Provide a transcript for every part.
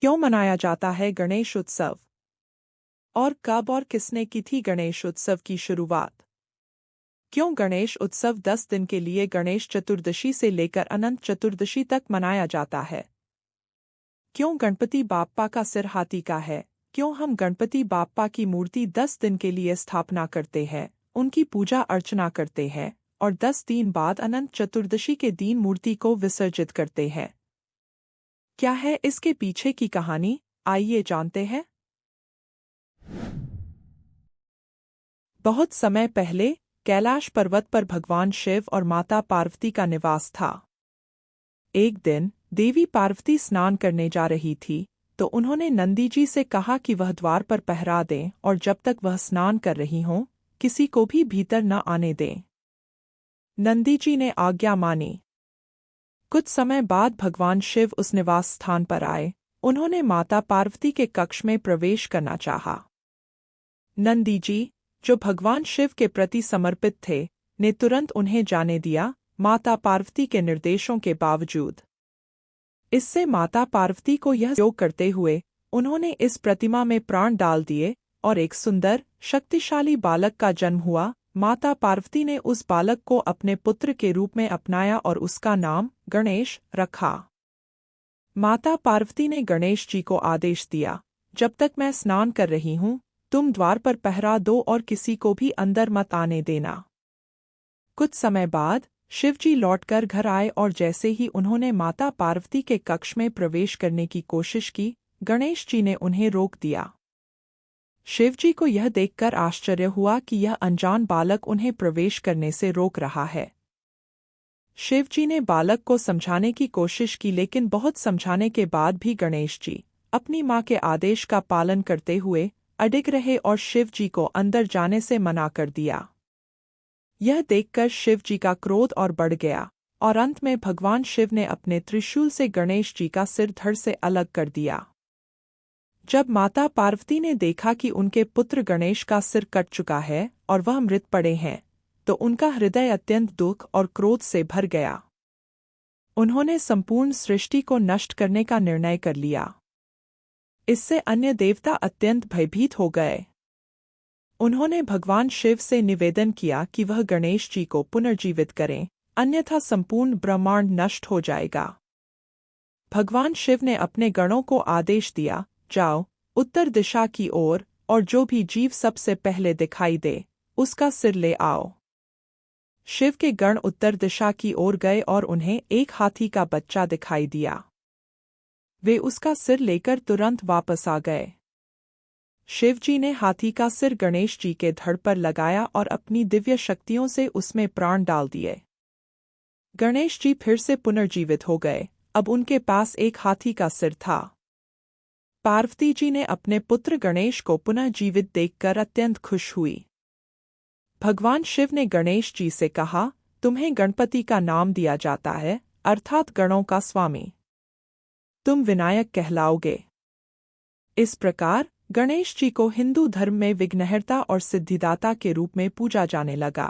क्यों मनाया जाता है गणेश उत्सव? और कब और किसने की थी गणेश उत्सव की शुरुआत? क्यों गणेश उत्सव 10 दिन के लिए गणेश चतुर्दशी से लेकर अनंत चतुर्दशी तक मनाया जाता है? क्यों गणपति बाप्पा का सिर हाथी का है? क्यों हम गणपति बाप्पा की मूर्ति 10 दिन के लिए स्थापना करते हैं, उनकी पूजा अर्चना करते हैं और 10 दिन बाद अनंत चतुर्दशी के दिन मूर्ति को विसर्जित करते हैं? क्या है इसके पीछे की कहानी? आइए जानते हैं। बहुत समय पहले कैलाश पर्वत पर भगवान शिव और माता पार्वती का निवास था। एक दिन देवी पार्वती स्नान करने जा रही थी, तो उन्होंने नंदी जी से कहा कि वह द्वार पर पहरा दें और जब तक वह स्नान कर रही हों, किसी को भी भीतर न आने दें। नंदी जी ने आज्ञा मानी। कुछ समय बाद भगवान शिव उस निवास स्थान पर आए। उन्होंने माता पार्वती के कक्ष में प्रवेश करना चाहा। नंदी जी, जो भगवान शिव के प्रति समर्पित थे, ने तुरंत उन्हें जाने दिया, माता पार्वती के निर्देशों के बावजूद। इससे माता पार्वती को यह योग करते हुए उन्होंने इस प्रतिमा में प्राण डाल दिए और एक सुंदर, शक्तिशाली बालक का जन्म हुआ। माता पार्वती ने उस बालक को अपने पुत्र के रूप में अपनाया और उसका नाम गणेश रखा। माता पार्वती ने गणेश जी को आदेश दिया, जब तक मैं स्नान कर रही हूँ, तुम द्वार पर पहरा दो और किसी को भी अंदर मत आने देना। कुछ समय बाद शिवजी लौटकर घर आए और जैसे ही उन्होंने माता पार्वती के कक्ष में प्रवेश करने की कोशिश की, गणेश जी ने उन्हें रोक दिया। शिवजी को यह देखकर आश्चर्य हुआ कि यह अनजान बालक उन्हें प्रवेश करने से रोक रहा है। शिवजी ने बालक को समझाने की कोशिश की, लेकिन बहुत समझाने के बाद भी गणेश जी अपनी माँ के आदेश का पालन करते हुए अडिग रहे और शिवजी को अंदर जाने से मना कर दिया। यह देखकर शिवजी का क्रोध और बढ़ गया और अंत में भगवान शिव ने अपने त्रिशूल से गणेश जी का सिर धड़ से अलग कर दिया। जब माता पार्वती ने देखा कि उनके पुत्र गणेश का सिर कट चुका है और वह मृत पड़े हैं, तो उनका हृदय अत्यंत दुख और क्रोध से भर गया। उन्होंने संपूर्ण सृष्टि को नष्ट करने का निर्णय कर लिया। इससे अन्य देवता अत्यंत भयभीत हो गए। उन्होंने भगवान शिव से निवेदन किया कि वह गणेश जी को पुनर्जीवित करें, अन्यथा संपूर्ण ब्रह्मांड नष्ट हो जाएगा। भगवान शिव ने अपने गणों को आदेश दिया, जाओ उत्तर दिशा की ओर और जो भी जीव सबसे पहले दिखाई दे, उसका सिर ले आओ। शिव के गण उत्तर दिशा की ओर गए और उन्हें एक हाथी का बच्चा दिखाई दिया। वे उसका सिर लेकर तुरंत वापस आ गए। शिवजी ने हाथी का सिर गणेश जी के धड़ पर लगाया और अपनी दिव्य शक्तियों से उसमें प्राण डाल दिए। गणेश जी फिर से पुनर्जीवित हो गए। अब उनके पास एक हाथी का सिर था। पार्वती जी ने अपने पुत्र गणेश को पुनः जीवित देखकर अत्यंत खुश हुई। भगवान शिव ने गणेश जी से कहा, तुम्हें गणपति का नाम दिया जाता है, अर्थात गणों का स्वामी। तुम विनायक कहलाओगे। इस प्रकार गणेश जी को हिंदू धर्म में विघ्नहर्ता और सिद्धिदाता के रूप में पूजा जाने लगा।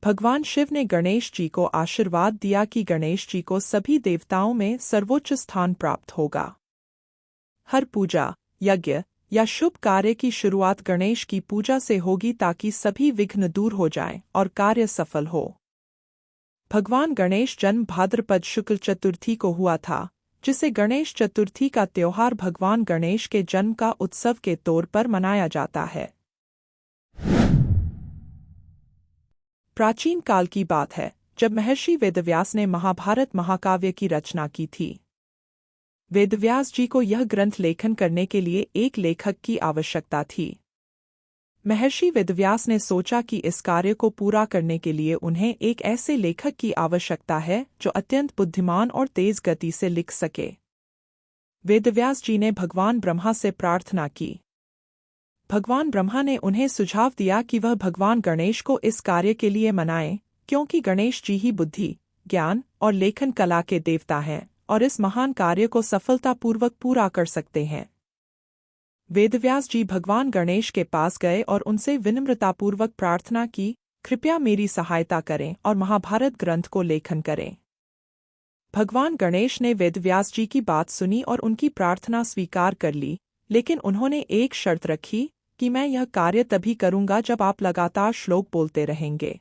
भगवान शिव ने गणेश जी को आशीर्वाद दिया कि गणेश जी को सभी देवताओं में सर्वोच्च स्थान प्राप्त होगा। हर पूजा, यज्ञ या शुभ कार्य की शुरुआत गणेश की पूजा से होगी ताकि सभी विघ्न दूर हो जाएं और कार्य सफल हो। भगवान गणेश जन्म भाद्रपद शुक्ल चतुर्थी को हुआ था, जिसे गणेश चतुर्थी का त्योहार भगवान गणेश के जन्म का उत्सव के तौर पर मनाया जाता है। प्राचीन काल की बात है, जब महर्षि वेदव्यास ने महाभारत महाकाव्य की रचना की थी। वेदव्यास जी को यह ग्रंथ लेखन करने के लिए एक लेखक की आवश्यकता थी। महर्षि वेदव्यास ने सोचा कि इस कार्य को पूरा करने के लिए उन्हें एक ऐसे लेखक की आवश्यकता है जो अत्यंत बुद्धिमान और तेज गति से लिख सके। वेदव्यास जी ने भगवान ब्रह्मा से प्रार्थना की। भगवान ब्रह्मा ने उन्हें सुझाव दिया कि वह भगवान गणेश को इस कार्य के लिए मनाएं, क्योंकि गणेश जी ही बुद्धि, ज्ञान और लेखन कला के देवता हैं और इस महान कार्य को सफलतापूर्वक पूरा कर सकते हैं। वेदव्यास जी भगवान गणेश के पास गए और उनसे विनम्रतापूर्वक प्रार्थना की, कृपया मेरी सहायता करें और महाभारत ग्रंथ को लेखन करें। भगवान गणेश ने वेदव्यास जी की बात सुनी और उनकी प्रार्थना स्वीकार कर ली, लेकिन उन्होंने एक शर्त रखी कि मैं यह कार्य तभी करूंगा जब आप लगातार श्लोक बोलते रहेंगे।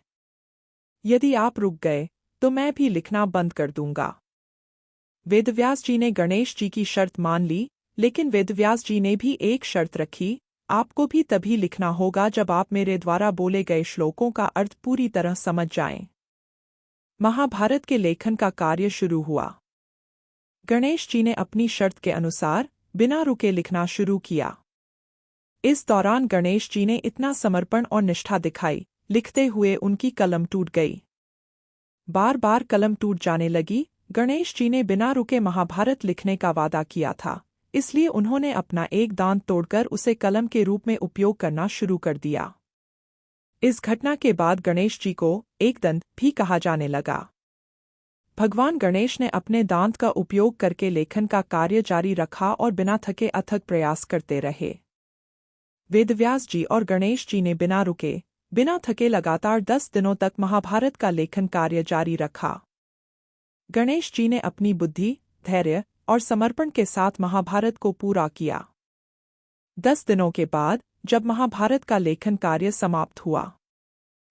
यदि आप रुक गए तो मैं भी लिखना बंद कर दूंगा। वेदव्यास जी ने गणेश जी की शर्त मान ली, लेकिन वेदव्यास जी ने भी एक शर्त रखी, आपको भी तभी लिखना होगा जब आप मेरे द्वारा बोले गए श्लोकों का अर्थ पूरी तरह समझ जाएं। महाभारत के लेखन का कार्य शुरू हुआ। गणेश जी ने अपनी शर्त के अनुसार बिना रुके लिखना शुरू किया। इस दौरान गणेश जी ने इतना समर्पण और निष्ठा दिखाई, लिखते हुए उनकी कलम टूट गई। बार बार कलम टूट जाने लगी। गणेश जी ने बिना रुके महाभारत लिखने का वादा किया था, इसलिए उन्होंने अपना एक दांत तोड़कर उसे कलम के रूप में उपयोग करना शुरू कर दिया। इस घटना के बाद गणेश जी को एकदंत भी कहा जाने लगा। भगवान गणेश ने अपने दांत का उपयोग करके लेखन का कार्य जारी रखा और बिना थके अथक प्रयास करते रहे। वेदव्यास जी और गणेश जी ने बिना रुके, बिना थके लगातार 10 दिनों तक महाभारत का लेखन कार्य जारी रखा। गणेश जी ने अपनी बुद्धि, धैर्य और समर्पण के साथ महाभारत को पूरा किया। 10 दिनों के बाद जब महाभारत का लेखन कार्य समाप्त हुआ,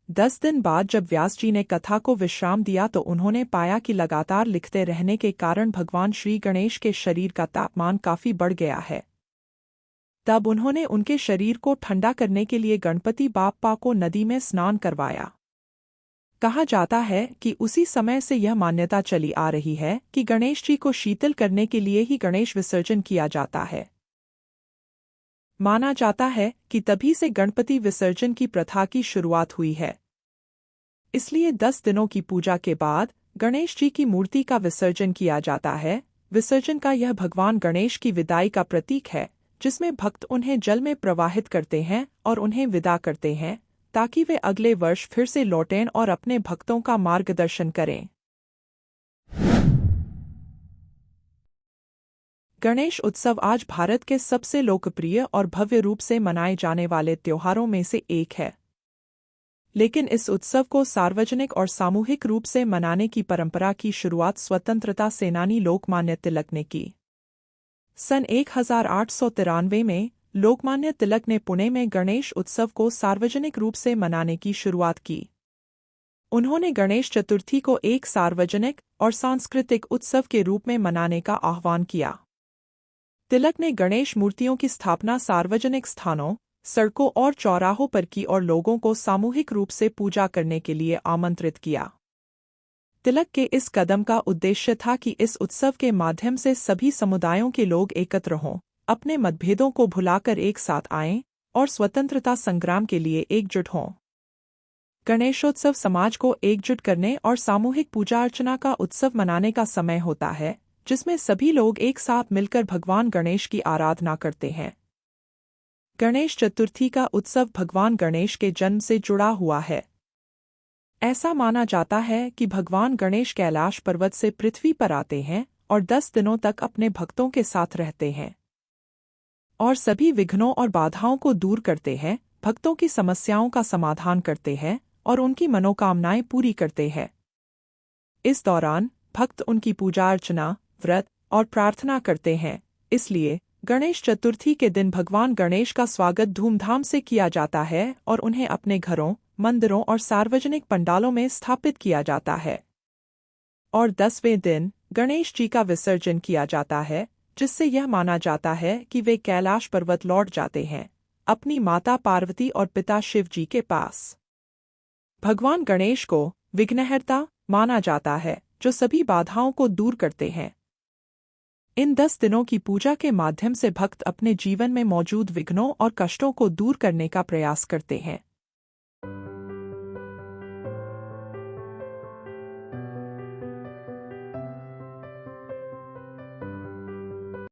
10 दिन बाद जब व्यास जी ने कथा को विश्राम दिया तो उन्होंने पाया कि लगातार लिखते रहने के कारण भगवान श्री गणेश के शरीर का तापमान काफी बढ़ गया है। तब उन्होंने उनके शरीर को ठंडा करने के लिए गणपति बाप्पा को नदी में स्नान करवाया। कहा जाता है कि उसी समय से यह मान्यता चली आ रही है कि गणेश जी को शीतल करने के लिए ही गणेश विसर्जन किया जाता है। माना जाता है कि तभी से गणपति विसर्जन की प्रथा की शुरुआत हुई है। इसलिए 10 दिनों की पूजा के बाद गणेश जी की मूर्ति का विसर्जन किया जाता है। विसर्जन का यह भगवान गणेश की विदाई का प्रतीक है, जिसमें भक्त उन्हें जल में प्रवाहित करते हैं और उन्हें विदा करते हैं, ताकि वे अगले वर्ष फिर से लौटें और अपने भक्तों का मार्गदर्शन करें। गणेश उत्सव आज भारत के सबसे लोकप्रिय और भव्य रूप से मनाए जाने वाले त्योहारों में से एक है। लेकिन इस उत्सव को सार्वजनिक और सामूहिक रूप से मनाने की परंपरा की शुरुआत स्वतंत्रता सेनानी लोकमान्य तिलक ने की। सन 1893 में लोकमान्य तिलक ने पुणे में गणेश उत्सव को सार्वजनिक रूप से मनाने की शुरुआत की। उन्होंने गणेश चतुर्थी को एक सार्वजनिक और सांस्कृतिक उत्सव के रूप में मनाने का आह्वान किया। तिलक ने गणेश मूर्तियों की स्थापना सार्वजनिक स्थानों, सड़कों और चौराहों पर की और लोगों को सामूहिक रूप से पूजा करने के लिए आमंत्रित किया। तिलक के इस कदम का उद्देश्य था कि इस उत्सव के माध्यम से सभी समुदायों के लोग एकत्र हों, अपने मतभेदों को भुलाकर एक साथ आएं और स्वतंत्रता संग्राम के लिए एकजुट हों। गणेशोत्सव समाज को एकजुट करने और सामूहिक पूजा अर्चना का उत्सव मनाने का समय होता है, जिसमें सभी लोग एक साथ मिलकर भगवान गणेश की आराधना करते हैं। गणेश चतुर्थी का उत्सव भगवान गणेश के जन्म से जुड़ा हुआ है। ऐसा माना जाता है कि भगवान गणेश कैलाश पर्वत से पृथ्वी पर आते हैं और 10 दिनों तक अपने भक्तों के साथ रहते हैं और सभी विघ्नों और बाधाओं को दूर करते हैं, भक्तों की समस्याओं का समाधान करते हैं और उनकी मनोकामनाएं पूरी करते हैं। इस दौरान भक्त उनकी पूजा अर्चना, व्रत और प्रार्थना करते हैं। इसलिए गणेश चतुर्थी के दिन भगवान गणेश का स्वागत धूमधाम से किया जाता है और उन्हें अपने घरों, मंदिरों और सार्वजनिक पंडालों में स्थापित किया जाता है। और 10वें दिन गणेश जी का विसर्जन किया जाता है, जिससे यह माना जाता है कि वे कैलाश पर्वत लौट जाते हैं, अपनी माता पार्वती और पिता शिव जी के पास। भगवान गणेश को विघ्नहर्ता माना जाता है, जो सभी बाधाओं को दूर करते हैं। इन 10 दिनों की पूजा के माध्यम से भक्त अपने जीवन में मौजूद विघ्नों और कष्टों को दूर करने का प्रयास करते हैं।